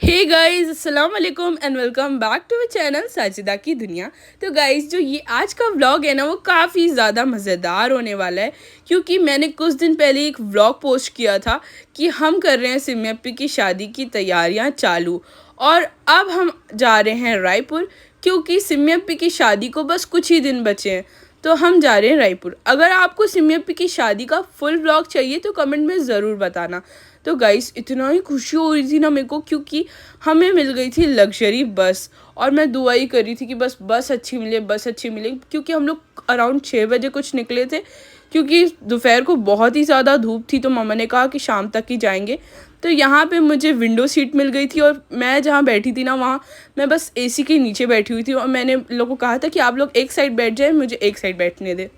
हे guys अस्सलाम वालेकुम and welcome back to our channel Sajida की दुनिया। तो गाइस जो ये आज का व्लॉग है ना वो काफ़ी ज़्यादा मज़ेदार होने वाला है, क्योंकि मैंने कुछ दिन पहले एक व्लॉग पोस्ट किया था कि हम कर रहे हैं सिमी अप्पी की शादी की तैयारियां चालू। और अब हम जा रहे हैं रायपुर, क्योंकि सिमी अप्पी की शादी को बस कुछ ही दिन बचे हैं। तो हम जा रहे हैं रायपुर। अगर आपको सिमी अप्पी की शादी का फुल व्लॉग चाहिए तो कमेंट में ज़रूर बताना। तो गाइस इतना ही खुशी हो रही थी ना मेरे को, क्योंकि हमें मिल गई थी लग्जरी बस। और मैं दुआ ही कर रही थी कि बस बस अच्छी मिले, बस अच्छी मिले, क्योंकि हम लोग अराउंड 6 बजे कुछ निकले थे, क्योंकि दोपहर को बहुत ही ज़्यादा धूप थी। तो मम्मा ने कहा कि शाम तक ही जाएंगे। तो यहाँ पे मुझे विंडो सीट मिल गई थी, और मैं जहाँ बैठी थी ना वहाँ मैं बस एसी के नीचे बैठी हुई थी। और मैंने लोगों को कहा था कि आप लोग एक साइड बैठ जाए, मुझे एक साइड बैठने दे।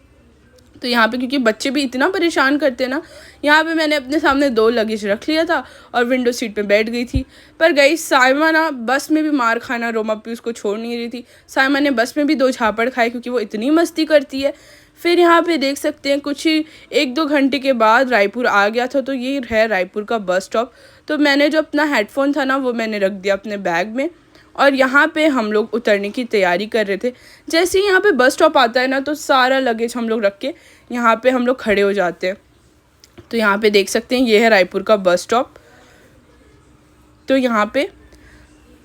तो यहाँ पे क्योंकि बच्चे भी इतना परेशान करते हैं ना, यहाँ पे मैंने अपने सामने 2 लगेज रख लिया था और विंडो सीट पे बैठ गई थी। पर गई साइमा ना बस में भी मार खाना, रोमा भी उसको छोड़ नहीं रही थी। साइमा ने बस में भी 2 झापड़ खाए, क्योंकि वो इतनी मस्ती करती है। फिर यहाँ पे देख सकते हैं कुछ ही 1-2 घंटे के बाद रायपुर आ गया था। तो ये है रायपुर का बस स्टॉप। तो मैंने जो अपना हेडफोन था ना वो मैंने रख दिया अपने बैग में, और यहाँ पे हम लोग उतरने की तैयारी कर रहे थे। जैसे ही यहाँ पे बस स्टॉप आता है ना तो सारा लगेज हम लोग रख के यहाँ पे हम लोग खड़े हो जाते हैं। तो यहाँ पे देख सकते हैं ये है रायपुर का बस स्टॉप। तो यहाँ पे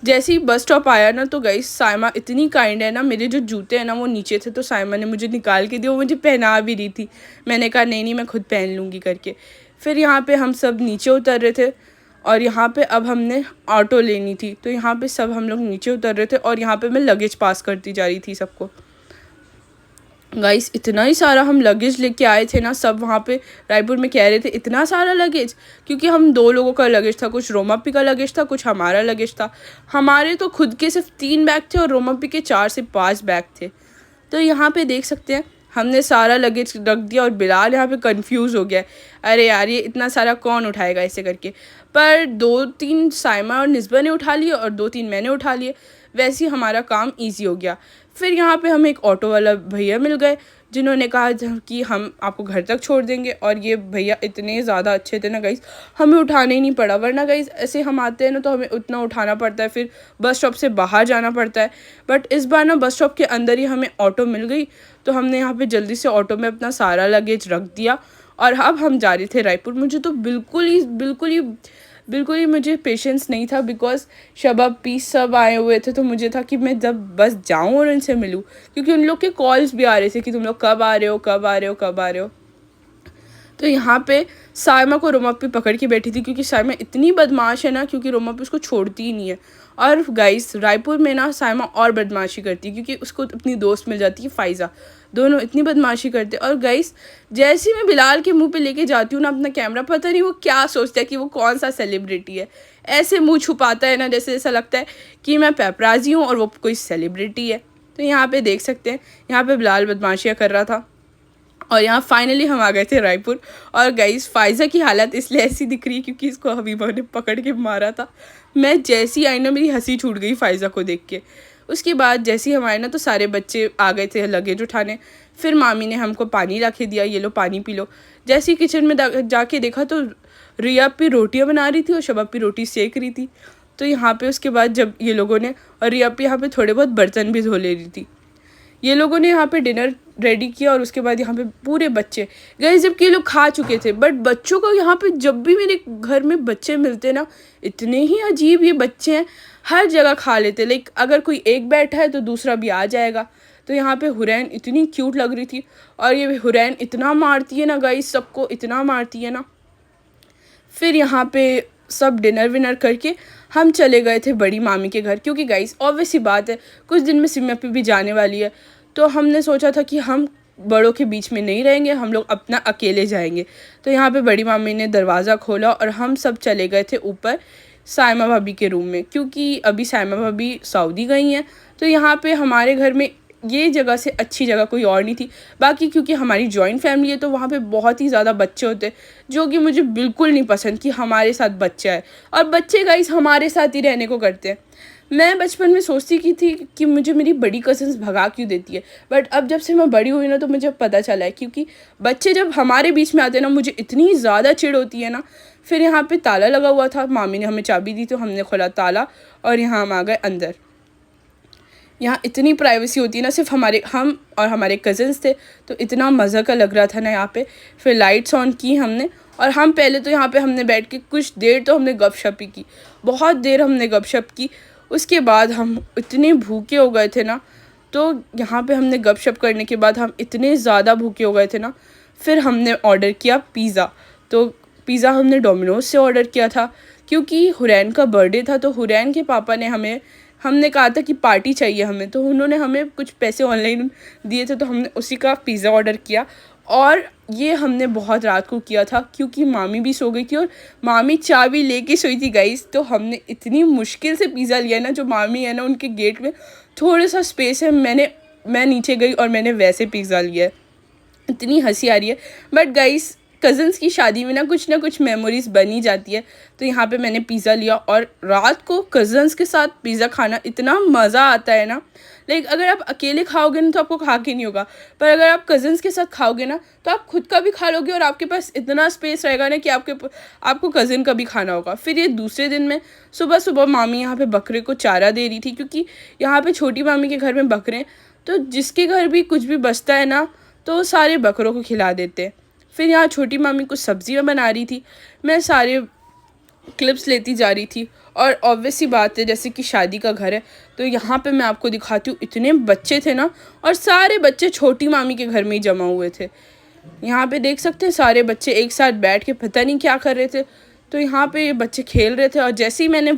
जैसे ही बस स्टॉप आया ना तो गई साइमा इतनी काइंड है ना, मेरे जो जूते हैं ना वो नीचे थे तो साइमा ने मुझे निकाल के दिए, वो मुझे पहना भी रही थी। मैंने कहा नहीं मैं खुद पहन लूँगी करके। फिर यहाँ पे हम सब नीचे उतर रहे थे, और यहाँ पे अब हमने ऑटो लेनी थी। तो यहाँ पे सब हम लोग नीचे उतर रहे थे, और यहाँ पे मैं लगेज पास करती जा रही थी सबको। गाइस इतना ही सारा हम लगेज लेके आए थे ना, सब वहाँ पे रायपुर में कह रहे थे इतना सारा लगेज, क्योंकि हम 2 लोगों का लगेज था, कुछ रोमापी का लगेज था, कुछ हमारा लगेज था। हमारे तो खुद के सिर्फ 3 बैग थे और रोमापी के 4 से 5 बैग थे। तो यहाँ पे देख सकते हैं हमने सारा लगेज रख दिया, और बिलाल यहाँ पे कंफ्यूज हो गया, अरे यार ये इतना सारा कौन उठाएगा ऐसे करके। पर 2-3 साइमा और निस्बा ने उठा लिए और 2-3 मैंने उठा लिए। वैसे ही हमारा काम इजी हो गया। फिर यहाँ पे हमें एक ऑटो वाला भैया मिल गए, जिन्होंने कहा कि हम आपको घर तक छोड़ देंगे। और ये भैया इतने ज़्यादा अच्छे थे ना गाइस, हमें उठाने ही नहीं पड़ा। वरना गाइस ऐसे हम आते हैं ना तो हमें उतना उठाना पड़ता है, फिर बस स्टॉप से बाहर जाना पड़ता है। बट इस बार ना बस स्टॉप के अंदर ही हमें ऑटो मिल गई। तो हमने यहाँ पे जल्दी से ऑटो में अपना सारा लगेज रख दिया, और अब हम जा रहे थे रायपुर। मुझे तो बिल्कुल ही मुझे पेशेंस नहीं था, बिकॉज शबाब पीस सब आए हुए थे। तो मुझे था कि मैं जब बस जाऊँ और उनसे मिलूँ, क्योंकि उन लोग के कॉल्स भी आ रहे थे कि तुम लोग कब आ रहे हो, कब आ रहे हो, कब आ रहे हो। तो यहाँ पे साइमा को रोमापी पकड़ के बैठी थी, क्योंकि साइमा इतनी बदमाश है ना, क्योंकि रोमापी उसको छोड़ती ही नहीं है। और गाइस रायपुर में ना साइमा और बदमाशी करती है, क्योंकि उसको अपनी दोस्त मिल जाती है फ़ाइज़ा। दोनों इतनी बदमाशी करते। और गाइस जैसे ही मैं बिलाल के मुंह पे लेके जाती हूँ ना अपना कैमरा, पता नहीं वो क्या सोचता है कि वो कौन सा सेलिब्रिटी है। ऐसे मुँह छुपाता है ना, जैसे ऐसा लगता है कि मैं पेपराजी हूँ और वो कोई सेलिब्रिटी है। तो यहाँ पे देख सकते हैं यहाँ पे बिलाल बदमाशियाँ कर रहा था। और यहाँ फाइनली हम आ गए थे रायपुर। और गाइस फ़ाइज़ा की हालत इसलिए ऐसी दिख रही है क्योंकि इसको हबीबा ने पकड़ के मारा था। मैं जैसी आई ना मेरी हंसी छूट गई फ़ाइज़ा को देख के। उसके बाद जैसे ही हम आए ना तो सारे बच्चे आ गए थे लगेज उठाने। फिर मामी ने हमको पानी ला के दिया, ये लो पानी पी लो। जैसे ही किचन में जाके देखा तो रिया पे रोटियाँ बना रही थी और शबाब पे रोटी सेक रही थी। तो यहाँ पे उसके बाद जब ये लोगों ने, और रिया पे यहाँ पे थोड़े बहुत बर्तन भी धो ले रही थी। ये लोगों ने यहाँ पे डिनर रेडी किया, और उसके बाद यहाँ पे पूरे बच्चे गए, जबकि ये लोग खा चुके थे। बट बच्चों को यहाँ पे जब भी मेरे घर में बच्चे मिलते ना, इतने ही अजीब ये बच्चे हैं, हर जगह खा लेते। लाइक अगर कोई एक बैठा है तो दूसरा भी आ जाएगा। तो यहाँ पे हुरैन इतनी क्यूट लग रही थी, और ये हुरैन इतना मारती है ना गाइस, सबको इतना मारती है ना। फिर यहाँ पे सब डिनर विनर करके हम चले गए थे बड़ी मामी के घर, क्योंकि गाइस ऑब्वियस सी बात है कुछ दिन में सिमी अप्पी भी जाने वाली है। तो हमने सोचा था कि हम बड़ों के बीच में नहीं रहेंगे, हम लोग अपना अकेले जाएंगे। तो यहाँ पे बड़ी मामी ने दरवाज़ा खोला और हम सब चले गए थे ऊपर साइमा भाभी के रूम में, क्योंकि अभी साइमा भाभी सऊदी गई हैं। तो यहाँ पे हमारे घर में ये जगह से अच्छी जगह कोई और नहीं थी। बाकी क्योंकि हमारी जॉइंट फैमिली है तो वहाँ पे बहुत ही ज़्यादा बच्चे होते हैं, जो कि मुझे बिल्कुल नहीं पसंद कि हमारे साथ बच्चा है। और बच्चे गाइस हमारे साथ ही रहने को करते हैं। मैं बचपन में सोचती की थी कि मुझे मेरी बड़ी कज़न्स भगा क्यों देती है, बट अब जब से मैं बड़ी हुई ना तो मुझे पता चला है, क्योंकि बच्चे जब हमारे बीच में आते हैं ना मुझे इतनी ज़्यादा चिढ़ होती है ना। फिर यहाँ पे ताला लगा हुआ था, मामी ने हमें चाबी दी तो हमने खोला ताला और यहाँ हम आ गए अंदर। यहाँ इतनी प्राइवेसी होती है ना, सिर्फ हम और हमारे कज़न्स थे, तो इतना मज़ा का लग रहा था ना यहाँ पे। फिर लाइट्स ऑन की हमने और हम पहले तो यहाँ पे हमने बैठ के कुछ देर तो हमने गपशप ही की, बहुत देर हमने गपशप की। उसके बाद हम इतने भूखे हो गए थे ना, तो यहाँ पे हमने गपशप करने के बाद हम इतने ज़्यादा भूखे हो गए थे ना, फिर हमने ऑर्डर किया पिज़्ज़ा। तो पिज़्ज़ा हमने डोमिनोज से ऑर्डर किया था क्योंकि हुरैन का बर्थडे था, तो हुरैन के पापा ने हमने कहा था कि पार्टी चाहिए हमें, तो उन्होंने हमें कुछ पैसे ऑनलाइन दिए थे, तो हमने उसी का पिज़्ज़ा ऑर्डर किया। और ये हमने बहुत रात को किया था क्योंकि मामी भी सो गई थी और मामी चाबी लेके सोई थी गाइस। तो हमने इतनी मुश्किल से पिज़्ज़ा लिया ना, जो मामी है ना उनके गेट में थोड़ा सा स्पेस है, मैं नीचे गई और मैंने वैसे पिज़्ज़ा लिया है। इतनी हंसी आ रही है, बट गाइस कज़न्स की शादी में ना कुछ मेमोरीज़ बनी जाती है। तो यहाँ पे मैंने पिज़्ज़ा लिया और रात को कज़न्स के साथ पिज़्ज़ा खाना इतना मज़ा आता है ना। लाइक अगर आप अकेले खाओगे ना तो आपको खा के नहीं होगा, पर अगर आप कज़न्स के साथ खाओगे ना तो आप खुद का भी खा लोगे और आपके पास इतना स्पेस रहेगा ना कि आपको कज़न का भी खाना होगा। फिर ये दूसरे दिन में सुबह सुबह मामी यहाँ पे बकरे को चारा दे रही थी, क्योंकि यहाँ पे छोटी मामी के घर में बकरे हैं, तो जिसके घर भी कुछ भी बचता है ना तो सारे बकरों को खिला देते हैं। फिर यहाँ छोटी मामी कुछ सब्जियाँ बना रही थी, मैं सारे क्लिप्स लेती जा रही थी। और ऑब्वियस सी बात है, जैसे कि शादी का घर है, तो यहाँ पे मैं आपको दिखाती हूँ, इतने बच्चे थे ना, और सारे बच्चे छोटी मामी के घर में ही जमा हुए थे। यहाँ पे देख सकते हैं सारे बच्चे एक साथ बैठ के पता नहीं क्या कर रहे थे। तो यहाँ पे ये बच्चे खेल रहे थे और जैसे ही मैंने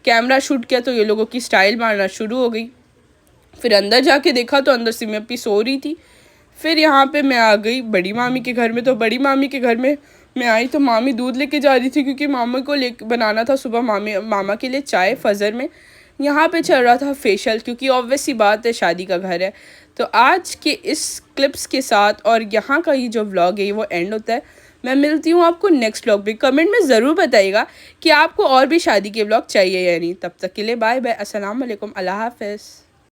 कैमरा शूट किया तो ये लोगों की स्टाइल मारना शुरू हो गई। फिर अंदर जाके देखा तो अंदर सिमी अपनी सो रही थी। फिर यहाँ पे मैं आ गई बड़ी मामी के घर में, तो बड़ी मामी के घर में मैं आई तो मामी दूध लेके जा रही थी, क्योंकि मामा को ले बनाना था सुबह मामा के लिए चाय फजर में। यहाँ पे चल रहा था फेशियल, क्योंकि ऑब्वियस सी बात है शादी का घर है। तो आज के इस क्लिप्स के साथ और यहाँ का ये जो व्लॉग है वो एंड होता है। मैं मिलती हूँ आपको नेक्स्ट व्लॉग में। कमेंट में ज़रूर बताइएगा कि आपको और भी शादी के व्लॉग चाहिए या नहीं। तब तक के लिए बाय बाय, अस्सलाम वालेकुम, अल्लाह हाफ़िज़।